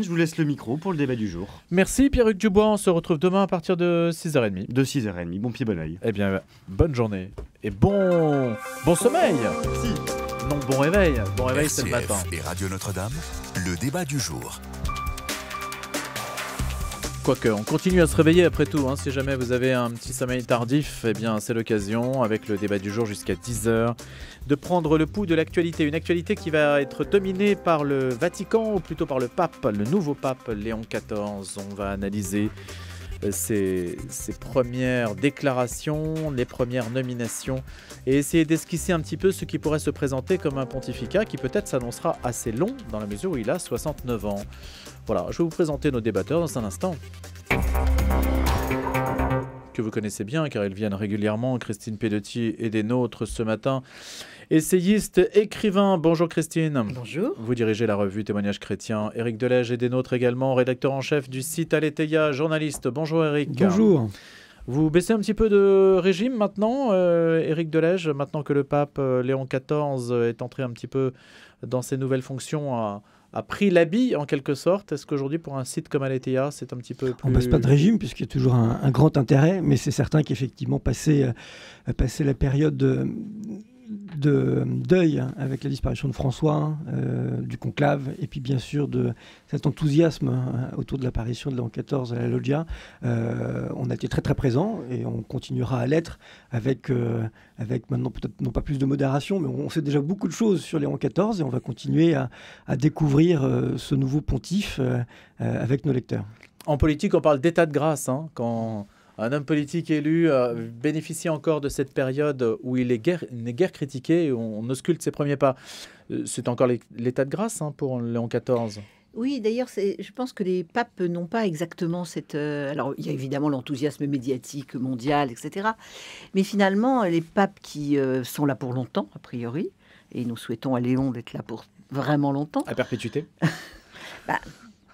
Je vous laisse le micro pour le débat du jour. Merci Pierre-Hugues Dubois, on se retrouve demain à partir de 6h30. De 6h30, bon pied, bon oeil. Eh bien, bonne journée et bon sommeil. Merci. Non, bon réveil. Bon réveil, c'est le matin. Et Radio Notre-Dame, le débat du jour. Quoique, on continue à se réveiller après tout. Si jamais vous avez un petit sommeil tardif, eh bien, c'est l'occasion, avec le débat du jour jusqu'à 10h, de prendre le pouls de l'actualité. Une actualité qui va être dominée par le Vatican, ou plutôt par le pape, le nouveau pape Léon XIV. On va analyser ses premières déclarations, les premières nominations, et essayer d'esquisser un petit peu ce qui pourrait se présenter comme un pontificat qui peut-être s'annoncera assez long, dans la mesure où il a 69 ans. Voilà, je vais vous présenter nos débatteurs dans un instant, que vous connaissez bien car ils viennent régulièrement. Christine Pedotti est des nôtres ce matin, essayiste, écrivain. Bonjour Christine. Bonjour. Vous dirigez la revue Témoignages chrétiens. Éric Delège est des nôtres également, rédacteur en chef du site Aletheia, journaliste. Bonjour Éric. Bonjour. Vous baissez un petit peu de régime maintenant, Éric Delège, maintenant que le pape Léon XIV est entré un petit peu dans ses nouvelles fonctions, a pris l'habit en quelque sorte. Est-ce qu'aujourd'hui, pour un site comme Aletheia, c'est un petit peu plus... On ne baisse pas de régime puisqu'il y a toujours un grand intérêt, mais c'est certain qu'effectivement, passer la période de deuil avec la disparition de François, du conclave, et puis bien sûr de cet enthousiasme autour de l'apparition de Léon XIV à la Loggia, on a été très très présent et on continuera à l'être avec maintenant peut-être non pas plus de modération, mais on sait déjà beaucoup de choses sur Léon XIV et on va continuer à découvrir ce nouveau pontife avec nos lecteurs. En politique, on parle d'état de grâce, quand un homme politique élu bénéficie encore de cette période où il n'est guère critiqué, où on ausculte ses premiers pas. C'est encore l'état de grâce pour Léon XIV. Oui, d'ailleurs, je pense que les papes n'ont pas exactement cette... alors, il y a évidemment l'enthousiasme médiatique mondial, etc. Mais finalement, les papes qui sont là pour longtemps, a priori, et nous souhaitons à Léon d'être là pour vraiment longtemps. À perpétuité.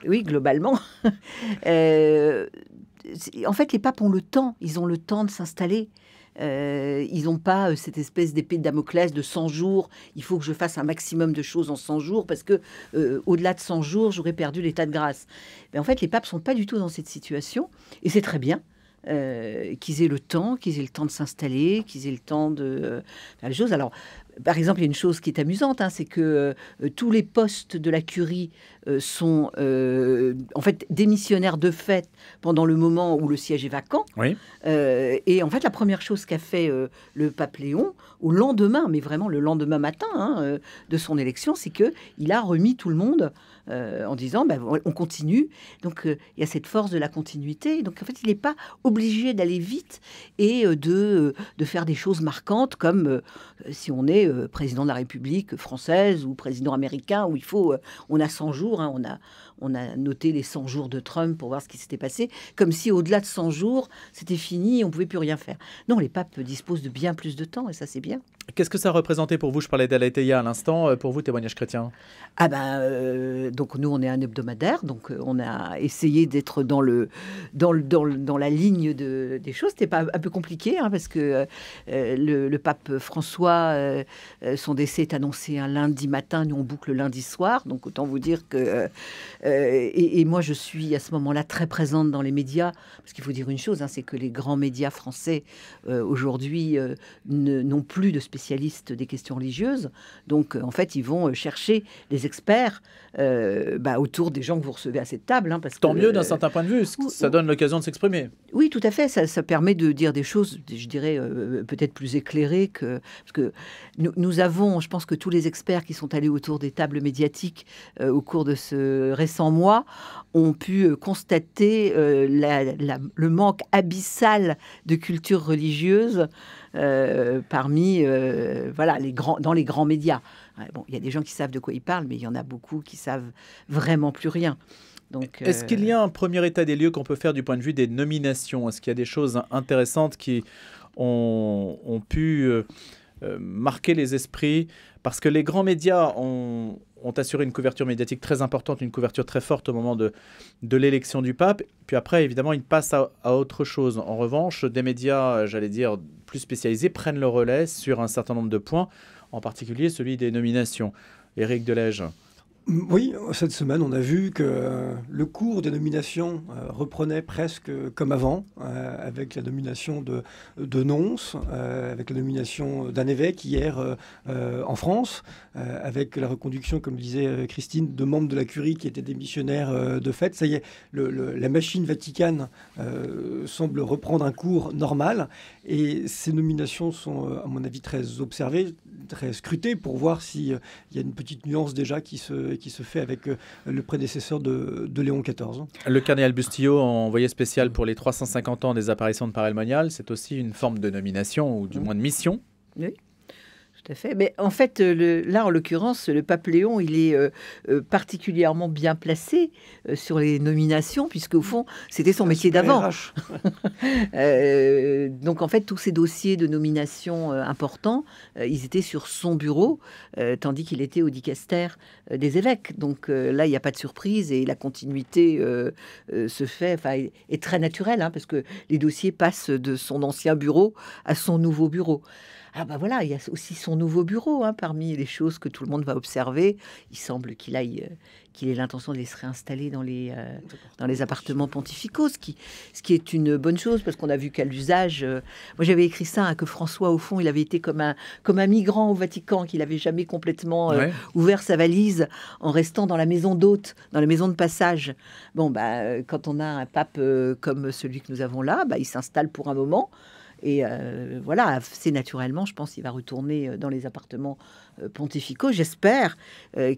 Oui, globalement. En fait, les papes ont le temps. Ils ont le temps de s'installer. Ils n'ont pas cette espèce d'épée de Damoclès de 100 jours. Il faut que je fasse un maximum de choses en 100 jours parce que au-delà de 100 jours, j'aurais perdu l'état de grâce. Mais en fait, les papes sont pas du tout dans cette situation. Et c'est très bien qu'ils aient le temps de s'installer, qu'ils aient le temps de faire les choses. Alors, par exemple, il y a une chose qui est amusante, c'est que tous les postes de la curie sont en fait démissionnaires de fait pendant le moment où le siège est vacant. Oui. Et en fait, la première chose qu'a fait le pape Léon, au lendemain, mais vraiment le lendemain matin de son élection, c'est qu'il a remis tout le monde en disant on continue. Donc, il y a cette force de la continuité. Donc, en fait, il n'est pas obligé d'aller vite et de faire des choses marquantes comme si on est président de la République française ou président américain où on a 100 jours, on a noté les 100 jours de Trump pour voir ce qui s'était passé, comme si au-delà de 100 jours, c'était fini et on ne pouvait plus rien faire. Non, les papes disposent de bien plus de temps et ça, c'est bien. Qu'est-ce que ça représentait pour vous? Je parlais d'Aletheia à l'instant. Pour vous, Témoignages chrétiens? Donc nous, on est un hebdomadaire, donc on a essayé d'être dans la ligne des choses. C'était pas un peu compliqué, parce que le pape François, son décès est annoncé un lundi matin, nous on boucle lundi soir, donc autant vous dire que... et moi, je suis à ce moment-là très présente dans les médias, parce qu'il faut dire une chose, c'est que les grands médias français, aujourd'hui, n'ont plus de spécialistes des questions religieuses. Donc, en fait, ils vont chercher les experts autour des gens que vous recevez à cette table. Tant mieux d'un certain point de vue, ça donne l'occasion de s'exprimer. Oui, tout à fait. Ça permet de dire des choses, je dirais, peut-être plus éclairées. Parce que nous avons, je pense que tous les experts qui sont allés autour des tables médiatiques au cours de ce récent mois ont pu constater le manque abyssal de culture religieuse parmi dans les grands médias. Bon, il y a des gens qui savent de quoi ils parlent, mais il y en a beaucoup qui savent vraiment plus rien. Donc, est-ce qu'il y a un premier état des lieux qu'on peut faire du point de vue des nominations? Est-ce qu'il y a des choses intéressantes qui ont pu marquer les esprits? Parce que les grands médias ont assuré une couverture médiatique très importante, une couverture très forte au moment de l'élection du pape. Puis après, évidemment, ils passent à autre chose. En revanche, des médias, j'allais dire, plus spécialisés prennent le relais sur un certain nombre de points, en particulier celui des nominations. Éric Delège. Oui, cette semaine, on a vu que le cours des nominations reprenait presque comme avant, avec la nomination de nonces, avec la nomination d'un évêque hier en France, avec la reconduction, comme disait Christine, de membres de la curie qui étaient des missionnaires de fait. Ça y est, la machine vaticane semble reprendre un cours normal, et ces nominations sont, à mon avis, très observées, très scrutées, pour voir s'il y a une petite nuance déjà qui se fait avec le prédécesseur de Léon XIV. Le cardinal Bustillo, envoyé spécial pour les 350 ans des apparitions de Père Monial, c'est aussi une forme de nomination, ou du moins de mission. Oui. Tout à fait. Mais en fait, là, en l'occurrence, le pape Léon, il est particulièrement bien placé sur les nominations, puisque au fond, c'était son métier d'avant. Donc, en fait, tous ces dossiers de nomination importants, ils étaient sur son bureau, tandis qu'il était au dicaster des évêques. Donc là, il n'y a pas de surprise, et la continuité se fait, est très naturelle, parce que les dossiers passent de son ancien bureau à son nouveau bureau. Ah bah voilà, il y a aussi son nouveau bureau, parmi les choses que tout le monde va observer. Il semble qu'il ait l'intention de les se réinstaller dans les appartements pontificaux, ce qui est une bonne chose, parce qu'on a vu qu'à l'usage, moi j'avais écrit ça, que François, au fond, il avait été comme un migrant au Vatican, qu'il n'avait jamais complètement ouvert sa valise en restant dans la maison d'hôte, dans la maison de passage. Bon, quand on a un pape comme celui que nous avons là, il s'installe pour un moment. Et voilà, assez naturellement, je pense qu'il va retourner dans les appartements pontificaux. J'espère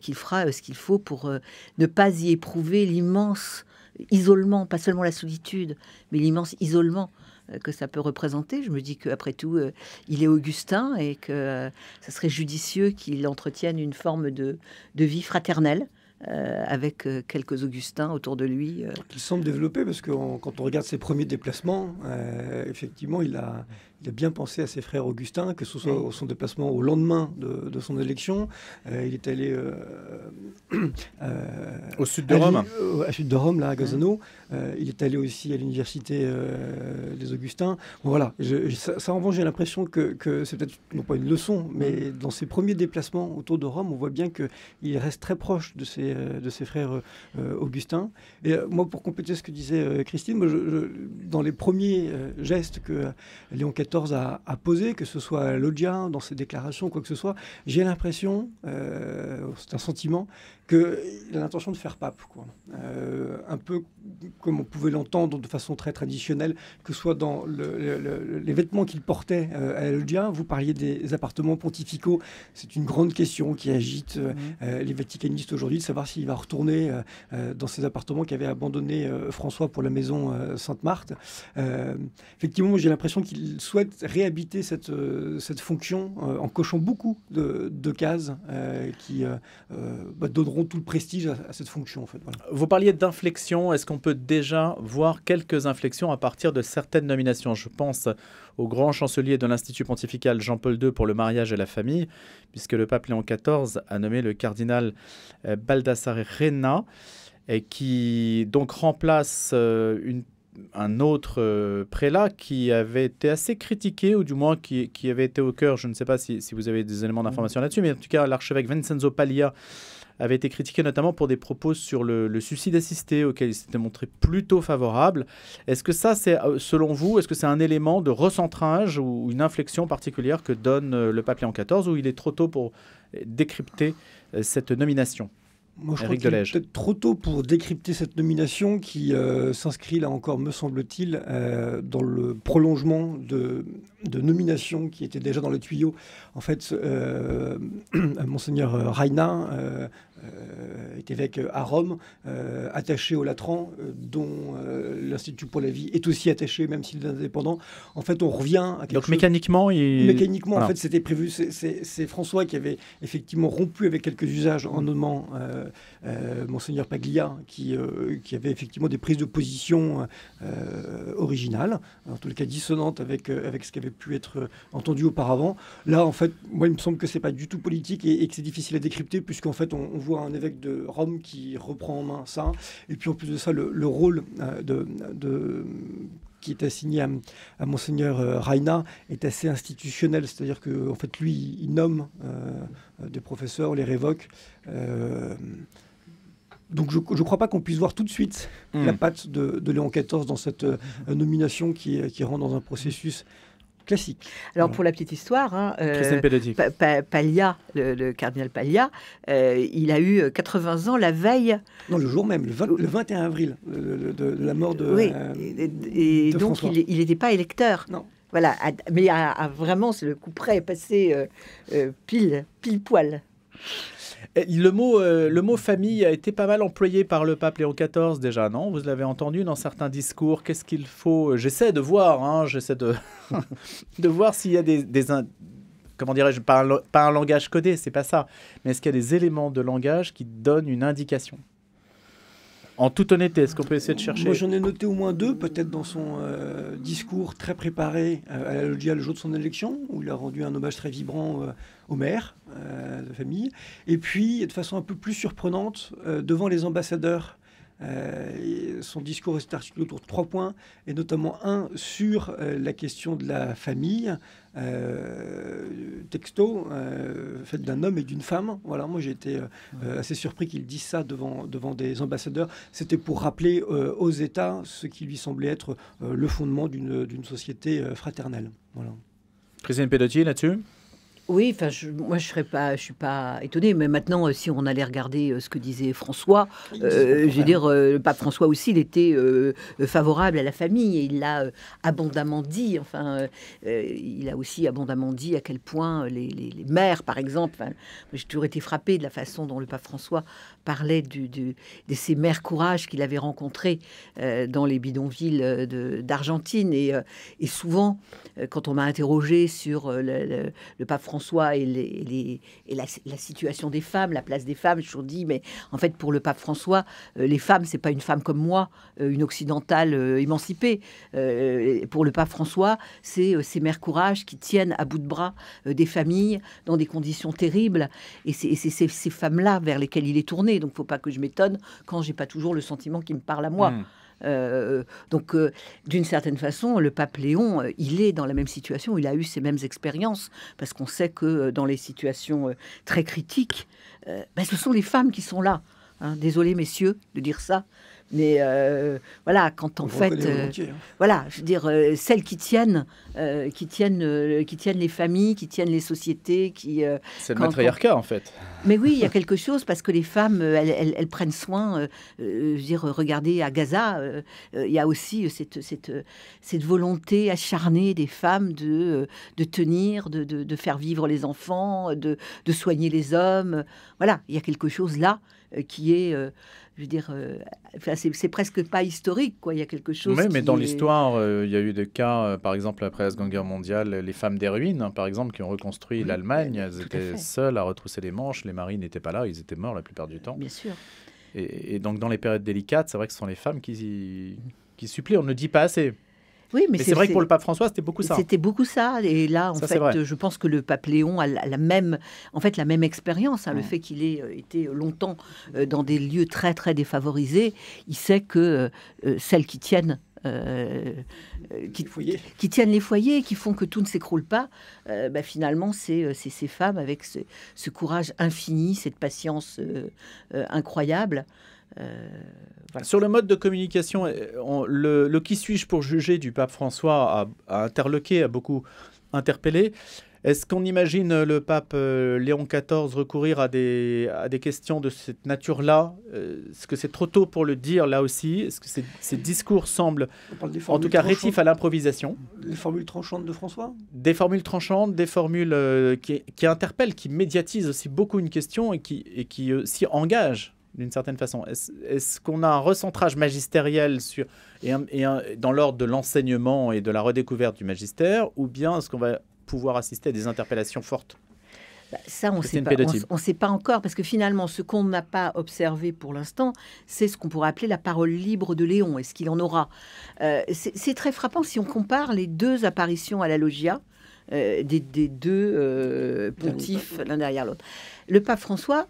qu'il fera ce qu'il faut pour ne pas y éprouver l'immense isolement, pas seulement la solitude, mais l'immense isolement que ça peut représenter. Je me dis qu'après tout, il est augustin, et que ça serait judicieux qu'il entretienne une forme de vie fraternelle, avec quelques augustins autour de lui. Qu'il semble développer, parce que quand on regarde ses premiers déplacements, effectivement, il a bien pensé à ses frères augustins, que ce soit son déplacement au lendemain de son élection. Il est allé au sud de Rome. À sud de Rome, là, à Gazzano. Il est allé aussi à l'université des Augustins. Bon, voilà. Ça, en revanche, j'ai l'impression que c'est peut-être, non pas une leçon, mais dans ses premiers déplacements autour de Rome, on voit bien qu'il reste très proche de ses frères augustins. Et moi, pour compléter ce que disait Christine, dans les premiers gestes que Léon XIV a posés, que ce soit à Loggia, dans ses déclarations, quoi que ce soit, j'ai l'impression, c'est un sentiment, qu'il a l'intention de faire pape, quoi. Un peu comme on pouvait l'entendre de façon très traditionnelle, que ce soit dans les vêtements qu'il portait à la Loggia. Vous parliez des appartements pontificaux, c'est une grande question qui agite les vaticanistes aujourd'hui, de savoir s'il va retourner dans ces appartements qu'avait abandonné François pour la maison Sainte-Marthe. Effectivement, j'ai l'impression qu'il souhaite réhabiter cette fonction en cochant beaucoup de cases qui donneront tout le prestige à cette fonction, en fait. Voilà. Vous parliez d'inflexion. Est-ce qu'on peut déjà voir quelques inflexions à partir de certaines nominations? Je pense au grand chancelier de l'Institut pontifical Jean-Paul II pour le mariage et la famille, puisque le pape Léon XIV a nommé le cardinal Baldassare Renna, qui donc remplace un autre prélat qui avait été assez critiqué, ou du moins qui avait été au cœur, je ne sais pas si vous avez des éléments d'information là-dessus, mais en tout cas l'archevêque Vincenzo Paglia avait été critiqué notamment pour des propos sur le suicide assisté, auquel il s'était montré plutôt favorable. Est-ce que ça, c'est, selon vous, est-ce que c'est un élément de recentrage ou une inflexion particulière que donne le pape Léon XIV, ou il est trop tôt pour décrypter cette nomination? Moi, je crois qu'il est peut-être trop tôt pour décrypter cette nomination qui s'inscrit, là encore, me semble-t-il, dans le prolongement de nominations qui étaient déjà dans le tuyau. En fait, Monseigneur Raina est évêque à Rome, attaché au Latran, dont l'Institut pour la vie est aussi attaché, même s'il est indépendant. En fait, on revient à quelque Donc chose... mécaniquement, voilà. En fait, c'était prévu. C'est François qui avait effectivement rompu avec quelques usages en nommant Monseigneur Paglia, qui avait effectivement des prises de position originales, en tout cas dissonantes avec ce qui avait pu être entendu auparavant. Là, en fait, moi, il me semble que c'est pas du tout politique et que c'est difficile à décrypter, puisqu'en fait, on voit un évêque de Rome qui reprend en main ça. Et puis, en plus de ça, le rôle qui est assigné à Monseigneur Rayna est assez institutionnel, c'est-à-dire qu'en fait, lui, il nomme des professeurs, les révoque. Donc je ne crois pas qu'on puisse voir tout de suite la patte de Léon XIV dans cette nomination qui rentre dans un processus classique. Alors pour la petite histoire, Christiane Pedotti. Paglia, le cardinal Paglia, il a eu 80 ans la veille. Non, le jour même, le 21 avril de la mort de Oui, et de donc François. il n'était pas électeur. Non. Voilà, mais vraiment, c'est le coup près est passé pile poil. Le mot famille a été pas mal employé par le pape Léon XIV déjà, non? Vous l'avez entendu dans certains discours. Qu'est-ce qu'il faut? J'essaie de voir, de voir s'il y a comment dirais-je, pas un langage codé, c'est pas ça. Mais est-ce qu'il y a des éléments de langage qui donnent une indication? En toute honnêteté, est-ce qu'on peut essayer de chercher? Moi, j'en ai noté au moins deux, peut-être dans son discours très préparé à la Loggia le jour de son élection, où il a rendu un hommage très vibrant au maire de famille. Et puis, de façon un peu plus surprenante, devant les ambassadeurs. Son discours s'est articulé autour de 3 points, et notamment un sur la question de la famille, texto, fait d'un homme et d'une femme. Voilà, moi j'ai été assez surpris qu'il dise ça devant des ambassadeurs. C'était pour rappeler aux États ce qui lui semblait être le fondement d'une société fraternelle. Voilà. Christiane Pedotti, là-dessus? Oui, enfin, moi je suis pas étonnée, mais maintenant, si on allait regarder ce que disait François, je veux dire, le pape François aussi, il était favorable à la famille et il l'a abondamment dit. Enfin, il a aussi abondamment dit à quel point les mères, par exemple, j'ai toujours été frappée de la façon dont le pape François parlait de ces mères courage qu'il avait rencontrées dans les bidonvilles d'Argentine et souvent, quand on m'a interrogé sur le pape François et la situation des femmes, la place des femmes, je me suis toujours dit, mais en fait, pour le pape François, les femmes, c'est pas une femme comme moi, une occidentale émancipée. Pour le pape François, c'est ces mères courage qui tiennent à bout de bras des familles dans des conditions terribles. Et c'est ces femmes-là vers lesquelles il est tourné. Donc, faut pas que je m'étonne quand j'ai pas toujours le sentiment qui me parle à moi. Donc, d'une certaine façon, le pape Léon, il est dans la même situation, il a eu ces mêmes expériences, parce qu'on sait que dans les situations très critiques, ce sont les femmes qui sont là. Hein. Désolé, messieurs, de dire ça. Mais voilà, quand en fait, voilà, je veux dire, celles qui tiennent les familles, qui tiennent les sociétés, c'est le matriarcat en fait. Mais oui, il y a quelque chose parce que les femmes, elles prennent soin. Je veux dire, regardez à Gaza, il y a aussi cette volonté acharnée des femmes de tenir, de faire vivre les enfants, de soigner les hommes. Voilà, il y a quelque chose là qui est, je veux dire, c'est presque pas historique, quoi. Il y a quelque chose. Oui, mais dans l'histoire, il y a eu des cas, par exemple, après la Seconde Guerre mondiale, les femmes des ruines, hein, par exemple, qui ont reconstruit l'Allemagne, elles étaient seules à retrousser les manches, les maris n'étaient pas là, ils étaient morts la plupart du temps. Bien sûr. Et donc, dans les périodes délicates, c'est vrai que ce sont les femmes qui suppléent, on ne le dit pas assez. Oui, mais c'est vrai que pour le pape François, c'était beaucoup ça. C'était beaucoup ça. Et là, en fait, je pense que le pape Léon a la même expérience. Hein, le fait qu'il ait été longtemps dans des lieux très, très défavorisés, il sait que celles qui tiennent qui tiennent les foyers, qui font que tout ne s'écroule pas, finalement, c'est ces femmes avec ce courage infini, cette patience incroyable. Voilà. Sur le mode de communication, le qui suis-je pour juger du pape François a interloqué, a beaucoup interpellé. Est-ce qu'on imagine le pape Léon XIV recourir à des questions de cette nature-là? Est-ce que c'est trop tôt pour le dire là aussi? Est-ce que ces discours semblent, en tout cas, rétifs à l'improvisation? Les formules tranchantes de François? Des formules tranchantes, des formules qui interpellent, qui médiatisent aussi beaucoup une question et qui s'y engagent d'une certaine façon. Est-ce qu'on a un recentrage magistériel dans l'ordre de l'enseignement et de la redécouverte du magistère, ou bien est-ce qu'on va pouvoir assister à des interpellations fortes? Ça, on ne sait pas encore, parce que finalement, ce qu'on n'a pas observé pour l'instant, c'est ce qu'on pourrait appeler la parole libre de Léon. Est-ce qu'il en aura? C'est très frappant si on compare les deux apparitions à la Loggia, des deux pontifes l'un derrière l'autre. Le pape François,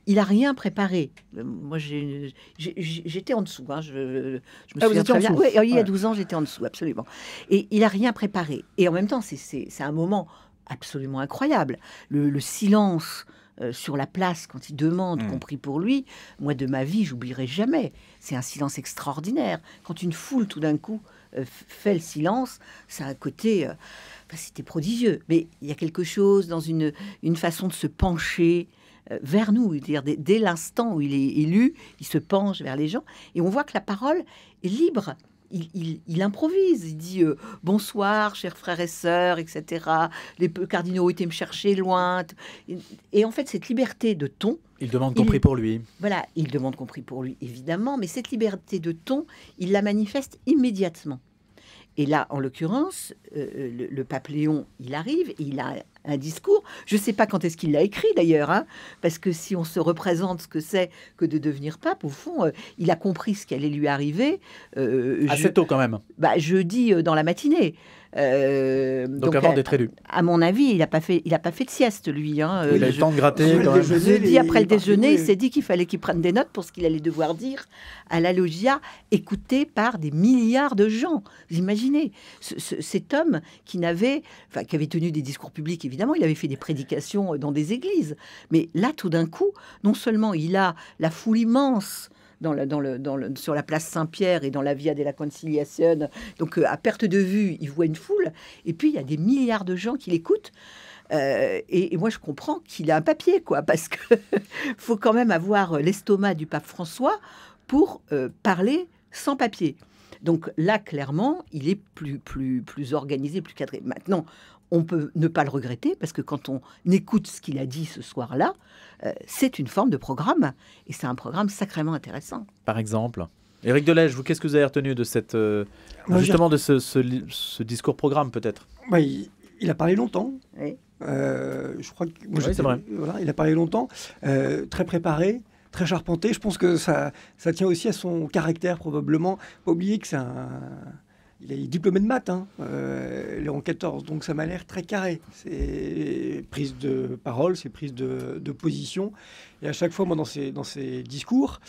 il a rien préparé. Moi, j'étais en dessous. Hein, je me vous étiez très en bien. dessous. Oui, il y a Ouais. 12 ans, j'étais en dessous, absolument. Et il a rien préparé. Et en même temps, c'est un moment absolument incroyable. Le silence sur la place quand il demande, compris pour lui, moi de ma vie, j'oublierai jamais. C'est un silence extraordinaire. Quand une foule tout d'un coup fait le silence, ça a un côté, c'était prodigieux. Mais il y a quelque chose dans une façon de se pencher vers nous, c'est-à-dire dès l'instant où il est élu, il se penche vers les gens, et on voit que la parole est libre. Il improvise, il dit bonsoir, chers frères et sœurs, etc. Les cardinaux ont été me chercher loin. Et en fait, cette liberté de ton, Il demande compris pour lui. voilà, il demande compris pour lui, évidemment, mais cette liberté de ton, il la manifeste immédiatement. Et là, en l'occurrence, le pape Léon, il arrive, et il a un discours. Je ne sais pas quand est-ce qu'il l'a écrit d'ailleurs, hein, parce que si on se représente ce que c'est que de devenir pape, au fond, il a compris ce qui allait lui arriver. Assez tôt quand même. Jeudi dans la matinée. Donc avant d'être élu. À mon avis, il n'a pas fait de sieste, lui. Hein. Il a eu le temps de gratter quand même. Jeudi, après le déjeuner, il s'est dit qu'il fallait qu'il prenne des notes pour ce qu'il allait devoir dire à la loggia, écouté par des milliards de gens. Vous imaginez cet homme qui avait tenu des discours publics, évidemment, il avait fait des prédications dans des églises. Mais là, tout d'un coup, non seulement il a la foule immense sur la place Saint-Pierre et dans la Via della Conciliazione. Donc, à perte de vue, il voit une foule. Et puis, il y a des milliards de gens qui l'écoutent. Et moi, je comprends qu'il a un papier, quoi, parce que faut quand même avoir l'estomac du pape François pour parler sans papier. Donc là, clairement, il est plus organisé, plus cadré. Maintenant, on peut ne pas le regretter, parce que quand on écoute ce qu'il a dit ce soir-là, c'est une forme de programme, et c'est un programme sacrément intéressant. Par exemple, Éric Delège, vous, qu'est-ce que vous avez retenu de cette, justement de ce discours programme, peut-être? Il a parlé longtemps. Oui. Je crois que c'est vrai. Voilà, il a parlé longtemps, très préparé, très charpenté. Je pense que ça tient aussi à son caractère, probablement. Pas oublier que il est diplômé de maths, Léon XIV, donc ça m'a l'air très carré. C'est prise de parole, c'est prise de position. Et à chaque fois, moi, dans ces discours,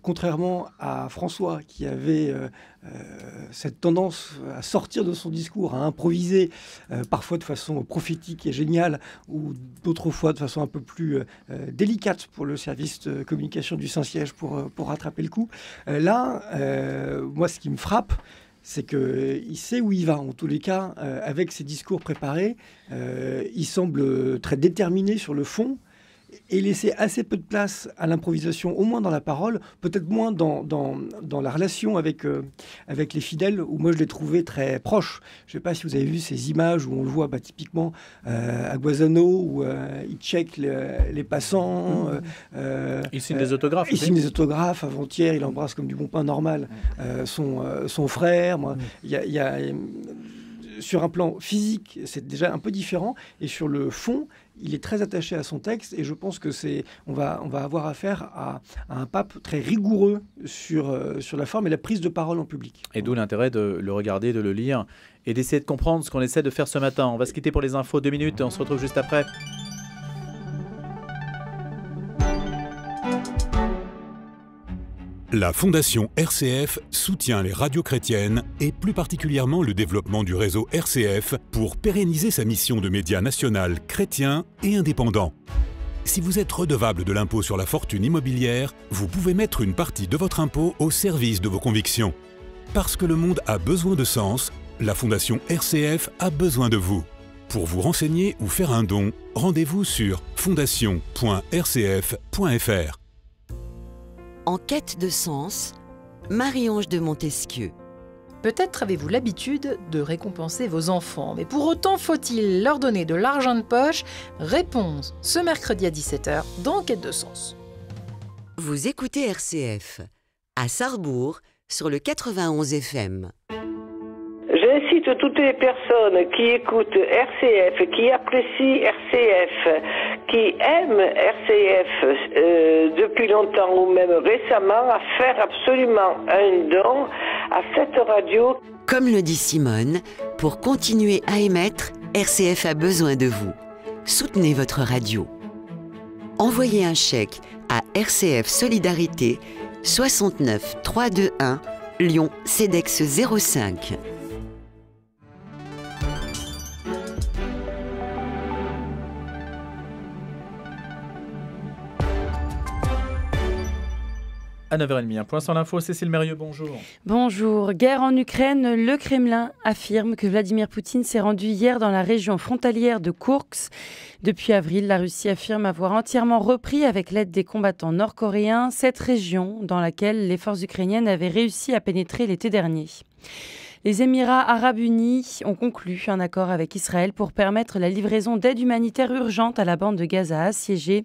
contrairement à François, qui avait cette tendance à sortir de son discours, à improviser, parfois de façon prophétique et géniale, ou d'autres fois de façon un peu plus délicate pour le service de communication du Saint-Siège pour rattraper le coup. Là, moi, ce qui me frappe, c'est qu'il sait où il va. En tous les cas, avec ses discours préparés, il semble très déterminé sur le fond et laisser assez peu de place à l'improvisation, au moins dans la parole, peut-être moins dans la relation avec les fidèles, où moi je l'ai trouvé très proche. Je ne sais pas si vous avez vu ces images où on le voit typiquement à Guasano, où il check les passants. Il signe des autographes. Il signe des autographes. Avant-hier, il embrasse comme du bon pain normal son frère. Il y a sur un plan physique, c'est déjà un peu différent. Et sur le fond, il est très attaché à son texte. Et je pense que on va avoir affaire à un pape très rigoureux sur la forme et la prise de parole en public. Et d'où l'intérêt de le regarder, de le lire et d'essayer de comprendre ce qu'on essaie de faire ce matin. On va se quitter pour les infos 2 minutes et on se retrouve juste après. La Fondation RCF soutient les radios chrétiennes et plus particulièrement le développement du réseau RCF pour pérenniser sa mission de média national chrétien et indépendant. Si vous êtes redevable de l'impôt sur la fortune immobilière, vous pouvez mettre une partie de votre impôt au service de vos convictions. Parce que le monde a besoin de sens, la Fondation RCF a besoin de vous. Pour vous renseigner ou faire un don, rendez-vous sur fondation.rcf.fr. En quête de sens, Marie-Ange de Montesquieu. Peut-être avez-vous l'habitude de récompenser vos enfants, mais pour autant faut-il leur donner de l'argent de poche? Réponse ce mercredi à 17h dans Quête de sens. Vous écoutez RCF, à Sarrebourg, sur le 91 FM. J'incite toutes les personnes qui écoutent RCF, qui apprécient RCF, qui aiment RCF depuis longtemps ou même récemment, à faire absolument un don à cette radio. Comme le dit Simone, pour continuer à émettre, RCF a besoin de vous. Soutenez votre radio. Envoyez un chèque à RCF Solidarité 69 321 Lyon CEDEX 05. À 9h30, un point sur l'info, Cécile Mérieux, bonjour. Bonjour. Guerre en Ukraine, le Kremlin affirme que Vladimir Poutine s'est rendu hier dans la région frontalière de Koursk. Depuis avril, la Russie affirme avoir entièrement repris, avec l'aide des combattants nord-coréens, cette région dans laquelle les forces ukrainiennes avaient réussi à pénétrer l'été dernier. Les Émirats arabes unis ont conclu un accord avec Israël pour permettre la livraison d'aide humanitaire urgente à la bande de Gaza assiégée.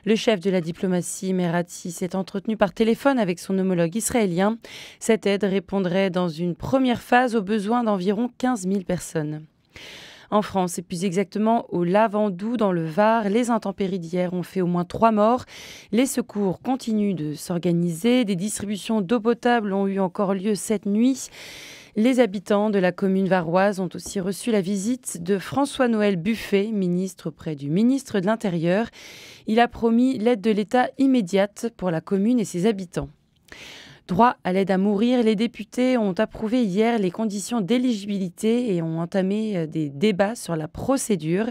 Le chef de la diplomatie émirati s'est entretenu par téléphone avec son homologue israélien. Cette aide répondrait dans une première phase aux besoins d'environ 15 000 personnes. En France, et plus exactement au Lavandou, dans le Var, les intempéries d'hier ont fait au moins 3 morts. Les secours continuent de s'organiser. Des distributions d'eau potable ont eu encore lieu cette nuit. Les habitants de la commune varoise ont aussi reçu la visite de François-Noël Buffet, ministre auprès du ministre de l'Intérieur. Il a promis l'aide de l'État immédiate pour la commune et ses habitants. Droit à l'aide à mourir, les députés ont approuvé hier les conditions d'éligibilité et ont entamé des débats sur la procédure.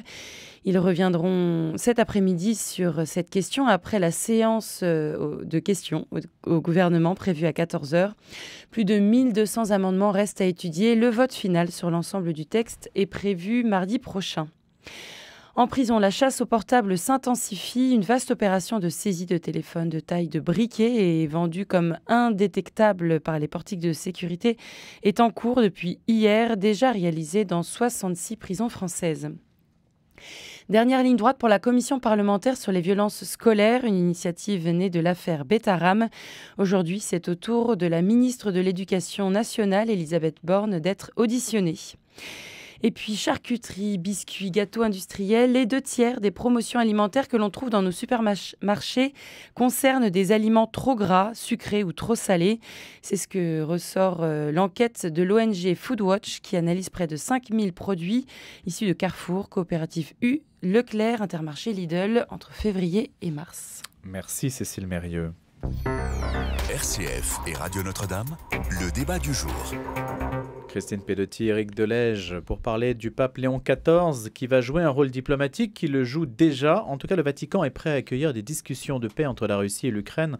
Ils reviendront cet après-midi sur cette question après la séance de questions au gouvernement prévue à 14h. Plus de 1200 amendements restent à étudier. Le vote final sur l'ensemble du texte est prévu mardi prochain. En prison, la chasse au portable s'intensifie. Une vaste opération de saisie de téléphones de taille de briquet et vendue comme indétectable par les portiques de sécurité est en cours depuis hier, déjà réalisée dans 66 prisons françaises. Dernière ligne droite pour la commission parlementaire sur les violences scolaires, une initiative née de l'affaire Betaram. Aujourd'hui, c'est au tour de la ministre de l'Éducation nationale, Elisabeth Borne, d'être auditionnée. Et puis charcuterie, biscuits, gâteaux industriels, les 2/3 des promotions alimentaires que l'on trouve dans nos supermarchés concernent des aliments trop gras, sucrés ou trop salés. C'est ce que ressort l'enquête de l'ONG Foodwatch qui analyse près de 5000 produits issus de Carrefour, Coopérative U, Leclerc, Intermarché, Lidl entre février et mars. Merci Cécile Mérieux. RCF et Radio Notre-Dame, le débat du jour. Christine Pedotti, Éric Delège, pour parler du pape Léon XIV qui va jouer un rôle diplomatique, qui le joue déjà. En tout cas, le Vatican est prêt à accueillir des discussions de paix entre la Russie et l'Ukraine.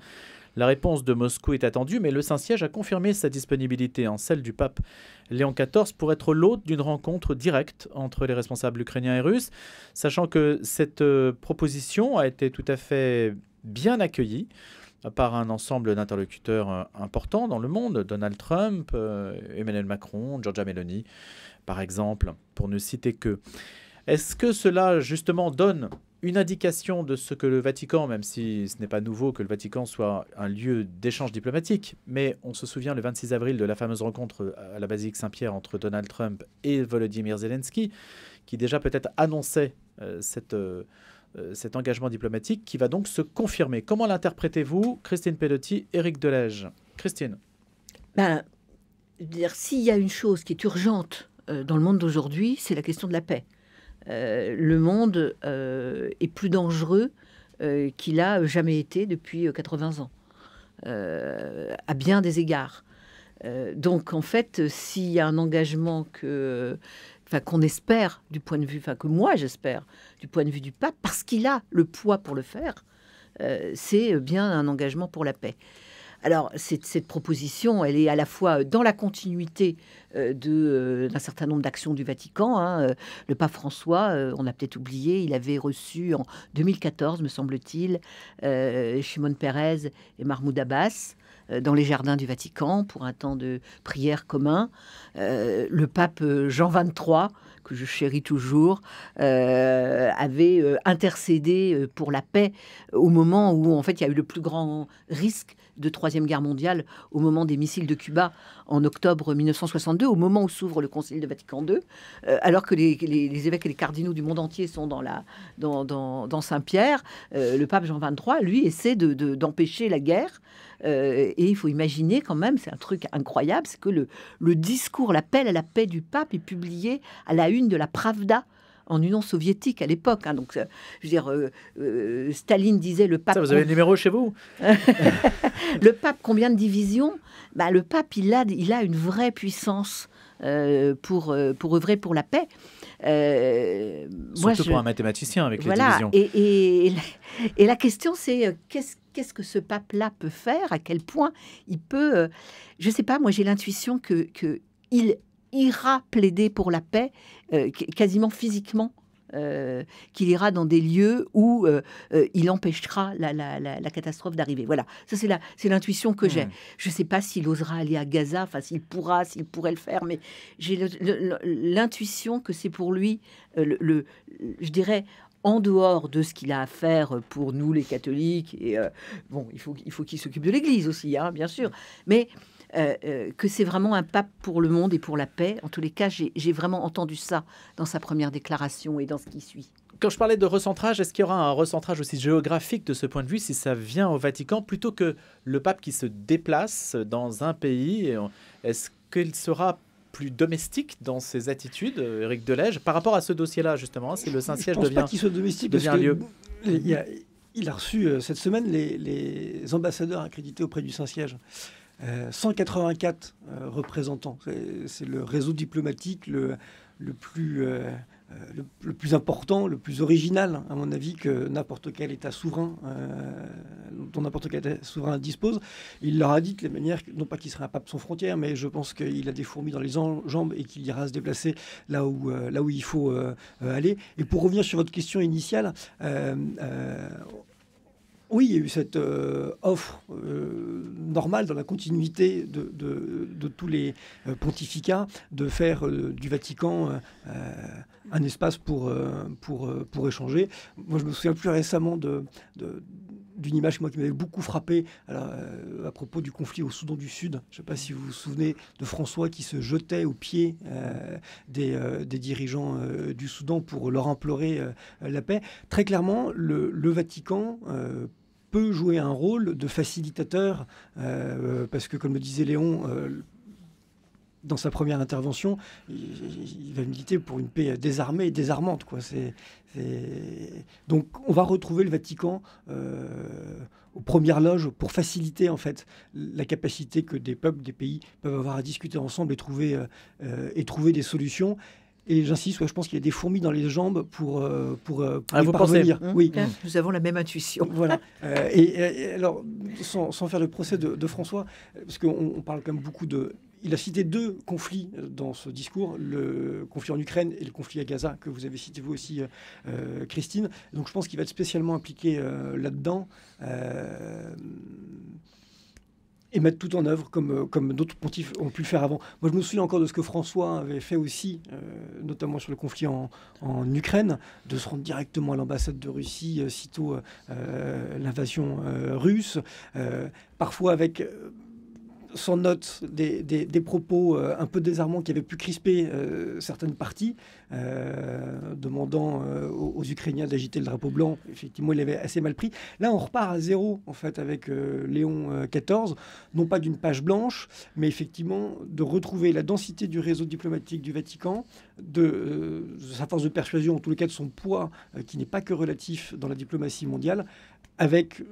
La réponse de Moscou est attendue, mais le Saint-Siège a confirmé sa disponibilité en celle du pape Léon XIV pour être l'hôte d'une rencontre directe entre les responsables ukrainiens et russes, sachant que cette proposition a été tout à fait bien accueillie par un ensemble d'interlocuteurs importants dans le monde, Donald Trump, Emmanuel Macron, Giorgia Meloni, par exemple, pour ne citer que. Est-ce que cela, justement, donne une indication de ce que le Vatican, même si ce n'est pas nouveau que le Vatican soit un lieu d'échange diplomatique, mais on se souvient le 26 avril de la fameuse rencontre à la basilique Saint-Pierre entre Donald Trump et Volodymyr Zelensky, qui déjà peut-être annonçait cet engagement diplomatique qui va donc se confirmer. Comment l'interprétez-vous, Christine Pedotti, Éric Delège? Christine. S'il y a une chose qui est urgente dans le monde d'aujourd'hui, c'est la question de la paix. Le monde est plus dangereux qu'il n'a jamais été depuis 80 ans, à bien des égards. Donc, en fait, s'il y a un engagement qu'on espère du point de vue, que moi j'espère du point de vue du pape, parce qu'il a le poids pour le faire, c'est bien un engagement pour la paix. Alors, cette proposition, elle est à la fois dans la continuité d'un certain nombre d'actions du Vatican. Le pape François, on a peut-être oublié, il avait reçu en 2014, me semble-t-il, Shimon Peres et Mahmoud Abbas dans les jardins du Vatican pour un temps de prière commun. Le pape Jean XXIII, que je chéris toujours, avait intercédé pour la paix au moment où, en fait, il y a eu le plus grand risque de Troisième Guerre mondiale, au moment des missiles de Cuba en octobre 1962, au moment où s'ouvre le Concile de Vatican II, alors que les évêques et les cardinaux du monde entier sont dans Saint-Pierre, le pape Jean XXIII, lui, essaie d'empêcher la guerre. Et il faut imaginer quand même, c'est un truc incroyable, c'est que le discours, l'appel à la paix du pape est publié à la une de la Pravda en Union soviétique à l'époque. Hein. Donc, je veux dire, Staline disait le pape. Ça, vous avez le numéro chez vous? Le pape, combien de divisions? Le pape, il a une vraie puissance pour œuvrer pour la paix. Surtout pour un mathématicien avec les divisions. Et la question, c'est qu'est-ce que ce pape-là peut faire? À quel point il peut... je ne sais pas, moi j'ai l'intuition qu'il ira plaider pour la paix quasiment physiquement. Qu'il ira dans des lieux où il empêchera la catastrophe d'arriver. Voilà, ça c'est l'intuition que j'ai. Je ne sais pas s'il osera aller à Gaza, enfin s'il pourrait le faire, mais j'ai l'intuition que c'est pour lui, je dirais, en dehors de ce qu'il a à faire pour nous les catholiques, et bon, il faut qu'il s'occupe de l'Église aussi, hein, bien sûr, mais que c'est vraiment un pape pour le monde et pour la paix. En tous les cas, j'ai vraiment entendu ça dans sa première déclaration et dans ce qui suit. Quand je parlais de recentrage, est-ce qu'il y aura un recentrage aussi géographique de ce point de vue si ça vient au Vatican plutôt que le pape qui se déplace dans un pays? Est-ce qu'il sera plus domestique dans ses attitudes, Éric Delège, par rapport à ce dossier-là, justement? Si le Saint-Siège devient... Je ne pense pas qu'il soit domestique parce qu'il a reçu cette semaine les ambassadeurs accrédités auprès du Saint-Siège. 184 représentants. C'est le réseau diplomatique le plus important, le plus original, à mon avis, que n'importe quel État souverain, dont n'importe quel État souverain dispose. Il leur a dit de les manières, non pas qu'il serait un pape sans frontières, mais je pense qu'il a des fourmis dans les jambes et qu'il ira se déplacer là où il faut aller. Et pour revenir sur votre question initiale, oui, il y a eu cette offre normale dans la continuité de tous les pontificats de faire du Vatican un espace pour échanger. Moi, je me souviens plus récemment d'une image qui m'avait beaucoup frappé à propos du conflit au Soudan du Sud. Je ne sais pas si vous vous souvenez de François qui se jetait aux pieds des dirigeants du Soudan pour leur implorer la paix. Très clairement, le Vatican peut jouer un rôle de facilitateur parce que, comme le disait Léon dans sa première intervention, il va militer pour une paix désarmée et désarmante, quoi. Donc on va retrouver le Vatican aux premières loges pour faciliter en fait la capacité que des peuples, des pays peuvent avoir à discuter ensemble et trouver des solutions. Et j'insiste, je pense qu'il y a des fourmis dans les jambes pour y parvenir. Oui. Nous avons la même intuition. Voilà. Et alors, sans faire le procès de François, parce qu'on parle quand même beaucoup de... Il a cité deux conflits dans ce discours, le conflit en Ukraine et le conflit à Gaza, que vous avez cité vous aussi, Christine. Donc je pense qu'il va être spécialement impliqué là-dedans. Et mettre tout en œuvre, comme d'autres pontifes ont pu le faire avant. Moi, je me souviens encore de ce que François avait fait aussi, notamment sur le conflit en Ukraine, de se rendre directement à l'ambassade de Russie, sitôt l'invasion russe, parfois avec... sans note des propos un peu désarmants qui avaient pu crisper certaines parties, demandant aux Ukrainiens d'agiter le drapeau blanc. Effectivement, il avait assez mal pris. Là, on repart à zéro, en fait, avec Léon XIV, non pas d'une page blanche, mais effectivement de retrouver la densité du réseau diplomatique du Vatican, de sa force de persuasion, en tous les cas de son poids, qui n'est pas que relatif dans la diplomatie mondiale, avec,